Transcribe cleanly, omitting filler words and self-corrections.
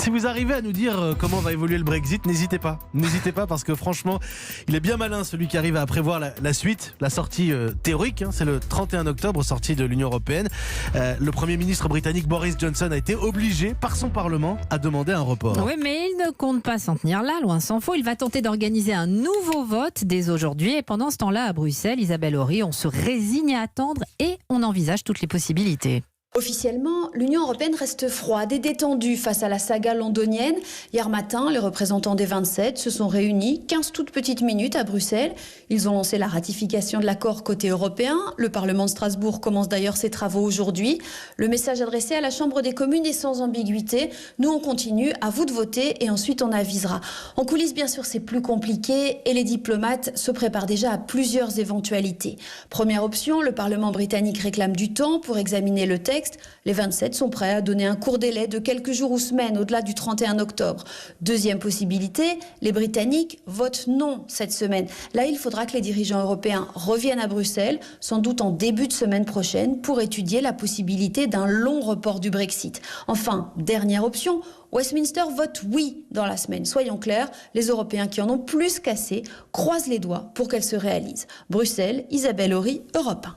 Si vous arrivez à nous dire comment va évoluer le Brexit, n'hésitez pas. N'hésitez pas parce que franchement, il est bien malin celui qui arrive à prévoir la suite, la sortie théorique. C'est le 31 octobre, sortie de l'Union Européenne. Le Premier ministre britannique Boris Johnson a été obligé par son Parlement à demander un report. Oui, mais il ne compte pas s'en tenir là, loin s'en faut. Il va tenter d'organiser un nouveau vote dès aujourd'hui. Et pendant ce temps-là, à Bruxelles, Isabelle Horry, on se résigne à attendre et on envisage toutes les possibilités. Officiellement, l'Union européenne reste froide et détendue face à la saga londonienne. Hier matin, les représentants des 27 se sont réunis 15 toutes petites minutes à Bruxelles. Ils ont lancé la ratification de l'accord côté européen. Le Parlement de Strasbourg commence d'ailleurs ses travaux aujourd'hui. Le message adressé à la Chambre des communes est sans ambiguïté. Nous, on continue, à vous de voter et ensuite on avisera. En coulisses, bien sûr, c'est plus compliqué et les diplomates se préparent déjà à plusieurs éventualités. Première option, le Parlement britannique réclame du temps pour examiner le texte. Les 27 sont prêts à donner un court délai de quelques jours ou semaines au-delà du 31 octobre. Deuxième possibilité, les Britanniques votent non cette semaine. Là, il faudra que les dirigeants européens reviennent à Bruxelles, sans doute en début de semaine prochaine, pour étudier la possibilité d'un long report du Brexit. Enfin, dernière option, Westminster vote oui dans la semaine. Soyons clairs, les Européens qui en ont plus qu'assez croisent les doigts pour qu'elle se réalise. Bruxelles, Isabelle Horry, Europe 1.